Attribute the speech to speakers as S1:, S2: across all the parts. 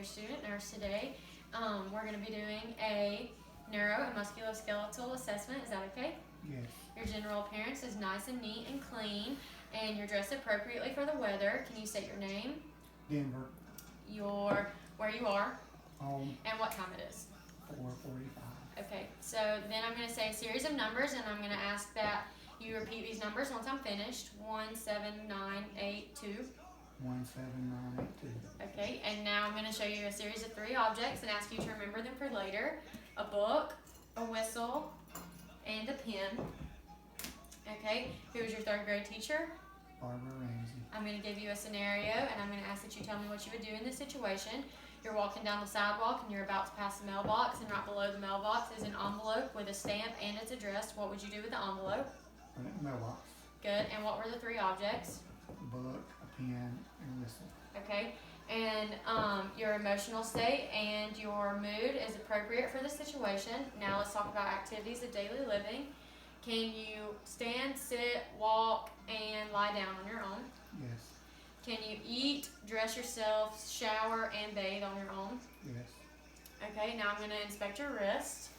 S1: your student nurse today. We're going to be doing a neuro and musculoskeletal assessment. Is that okay?
S2: Yes.
S1: Your general appearance is nice and neat and clean, and you're dressed appropriately for the weather. Can you state your name,
S2: Denver,
S1: where you are,
S2: home,
S1: and what time it is?
S2: 4:45.
S1: Okay, so then I'm going to say a series of numbers, and I'm going to ask that you repeat these numbers once I'm finished. 17982.
S2: 17982.
S1: Okay, and now I'm going to show you a series of 3 objects and ask you to remember them for later. A book, a whistle, and a pen. Okay, who is your 3rd grade teacher?
S2: Barbara Ramsey.
S1: I'm going to give you a scenario, and I'm going to ask that you tell me what you would do in this situation. You're walking down the sidewalk, and you're about to pass the mailbox, and right below the mailbox is an envelope with a stamp and it's addressed. What would you do with the envelope?
S2: Put it in the mailbox.
S1: Good, and what were the 3 objects?
S2: A book, a pen, and a whistle.
S1: Okay, and your emotional state and your mood is appropriate for the situation. Now let's talk about activities of daily living. Can you stand, sit, walk, and lie down on your own?
S2: Yes.
S1: Can you eat, dress yourself, shower, and bathe on your own?
S2: Yes.
S1: Okay, now I'm going to inspect your wrist.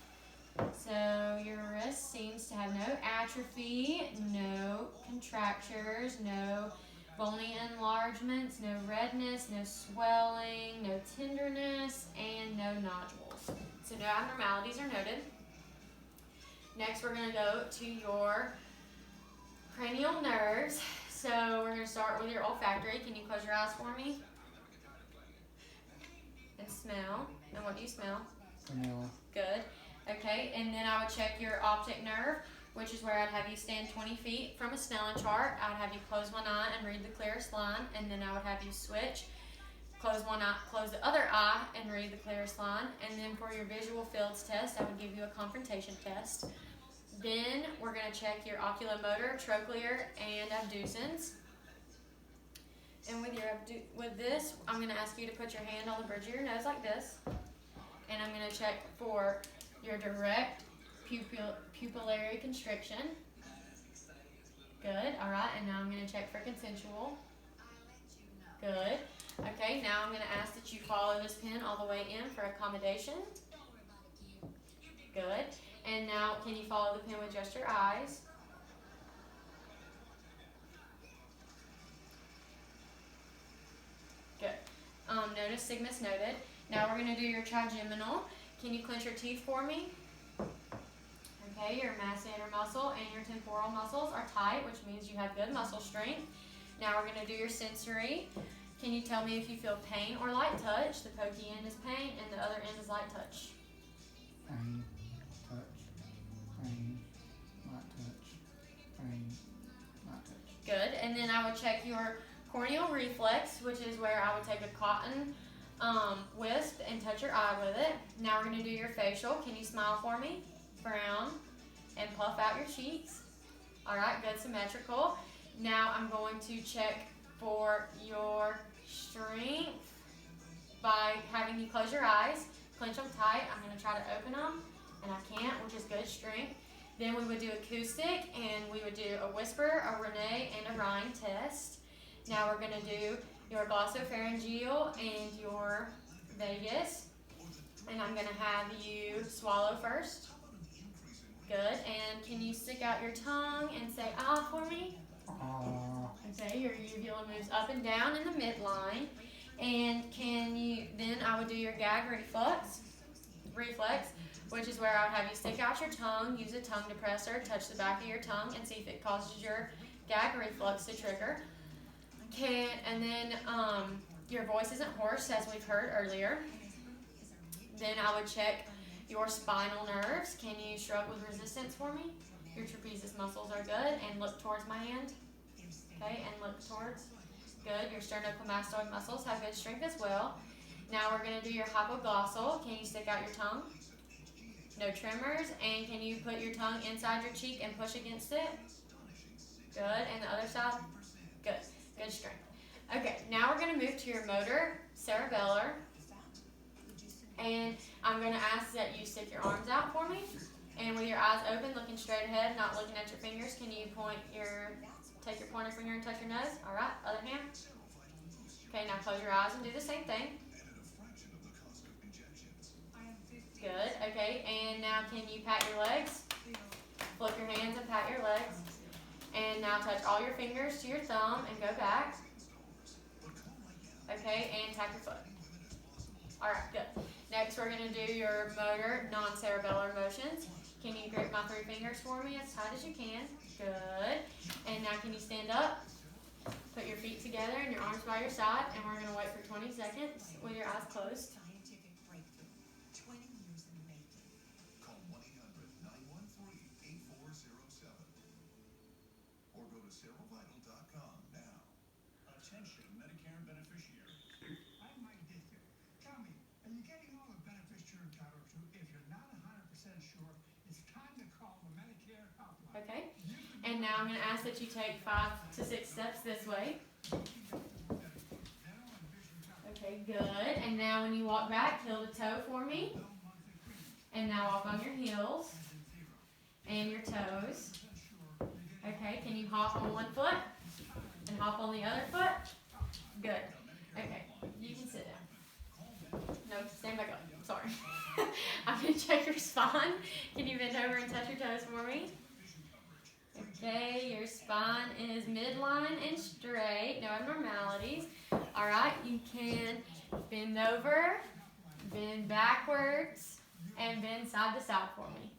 S1: So your wrist seems to have no atrophy, no contractures, no bony enlargements, no redness, no swelling, no tenderness, and no nodules. So no abnormalities are noted. Next, we're going to go to your cranial nerves. So we're going to start with your olfactory. Can you close your eyes for me? And smell. And what do you smell?
S2: Vanilla.
S1: Good. Okay, and then I would check your optic nerve, which is where I'd have you stand 20 feet from a Snellen chart. I'd have you close one eye and read the clearest line, and then I would have you switch. Close one eye, close the other eye, and read the clearest line. And then for your visual fields test, I would give you a confrontation test. Then we're going to check your oculomotor, trochlear, and abducens. And with this, I'm going to ask you to put your hand on the bridge of your nose like this. And I'm going to check for your direct pupillary constriction. Good. All right. And now I'm going to check for consensual. Good. Okay. Now I'm going to ask that you follow this pin all the way in for accommodation. Good. And now, can you follow the pin with just your eyes? Good. Notice Sigmus noted. Now we're going to do your trigeminal. Can you clench your teeth for me? Okay, your masseter muscle and your temporal muscles are tight, which means you have good muscle strength. Now we're going to do your sensory. Can you tell me if you feel pain or light touch? The pokey end is pain and the other end is light touch.
S2: Pain, touch, pain, light touch, pain, light touch.
S1: Good, and then I would check your corneal reflex, which is where I would take a cotton wisp and touch your eye with it. Now we're going to do your facial. Can you smile for me? Frown and puff out your cheeks. All right, good, symmetrical. Now I'm going to check for your strength by having you close your eyes, clench them tight. I'm going to try to open them, and I can't, which is good strength. Then we would do acoustic, and we would do a whisper, a Renee, and a Rhine test. Now we're going to do your glossopharyngeal and your vagus. And I'm going to have you swallow first. Good. And can you stick out your tongue and say ah for me? Okay, your uvula moves up and down in the midline. And then I would do your gag reflex, which is where I would have you stick out your tongue, use a tongue depressor, touch the back of your tongue, and see if it causes your gag reflex to trigger. Okay, and then your voice isn't hoarse, as we've heard earlier. Then I would check your spinal nerves. Can you shrug with resistance for me? Your trapezius muscles are good, and look towards my hand. Okay, and look towards. Good. Your sternocleidomastoid muscles have good strength as well. Now we're going to do your hypoglossal. Can you stick out your tongue? No tremors. And can you put your tongue inside your cheek and push against it? Good. And the other side? Good. Good strength. Okay, now we're going to move to your motor cerebellar. And I'm going to ask that you stick your arms out for me. And with your eyes open, looking straight ahead, not looking at your fingers, can you take your pointer finger and touch your nose? All right, other hand. Okay, now close your eyes and do the same thing. Okay, and now can you pat your legs? Flip your hands and pat your legs. And now touch all your fingers to your thumb and go back. Okay, and tap your foot. Alright, good. Next we're going to do your motor non-cerebellar motions. Can you grip my 3 fingers for me as tight as you can? Good. And now can you stand up? Put your feet together and your arms by your side, and we're going to wait for 20 seconds with your eyes closed.
S3: Call 1-800-913-8407 or go to cerebralvital.com now. Attention Medicare beneficiaries.
S4: I might get you. Tell me, are you getting all the benefits you're entitled to? If you're not 100% sure, it's time to call the Medicare helpline.
S1: Okay. And now I'm going to ask that you take 5 to 6 steps this way. Okay, good. And now when you walk back, heel to toe for me. And now walk on your heels and your toes. Okay, can you hop on one foot and hop on the other foot? Good. Okay, you can sit down. No, stand back up. Sorry. I'm going to check your spine. Can you bend over and touch your toes for me? Okay, your spine is midline and straight, no abnormalities. Alright, you can bend over, bend backwards, and bend side to side for me.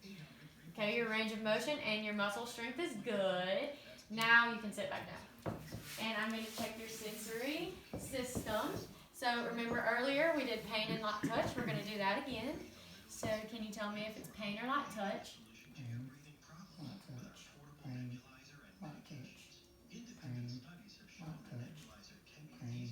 S1: Okay, your range of motion and your muscle strength is good. Now you can sit back down. And I'm going to check your sensory system. So remember earlier we did pain and light touch. We're going to do that again. So can you tell me if it's pain or light touch?
S2: Pain, light touch, pain, light touch, pain, light touch, pain,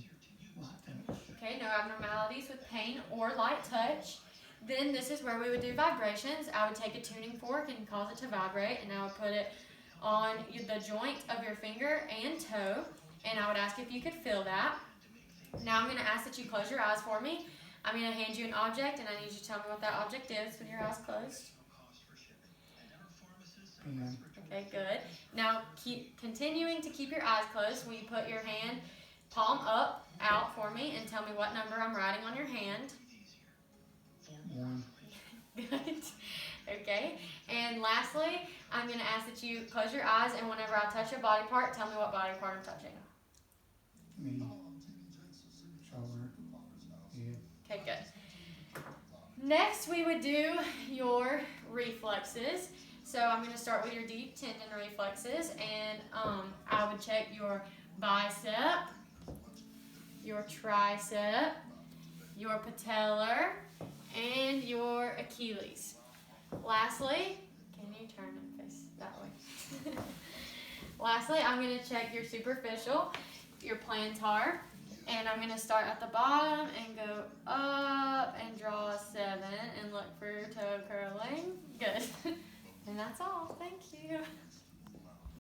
S2: light touch.
S1: Okay, no abnormalities with pain or light touch. Then this is where we would do vibrations. I would take a tuning fork and cause it to vibrate, and I would put it on the joint of your finger and toe, and I would ask if you could feel that. Now I'm going to ask that you close your eyes for me. I'm going to hand you an object, and I need you to tell me what that object is with your eyes closed.
S2: Pen,
S1: Okay, good. Now keep continuing to keep your eyes closed. Will you put your hand palm up, out for me, and tell me what number I'm writing on your hand?
S2: 1,
S1: Good. Okay. And lastly, I'm going to ask that you close your eyes, and whenever I touch a body part, tell me what body part I'm touching.
S2: knee, shoulder, head.
S1: Okay, good. Next, we would do your reflexes. So I'm going to start with your deep tendon reflexes, and I would check your bicep, your tricep, your patellar, and your Achilles. Lastly, can you turn and face that way? Lastly, I'm going to check your superficial, your plantar, and I'm going to start at the bottom and go up and draw a 7 and look for your toe curling. Good. And that's all. Thank you.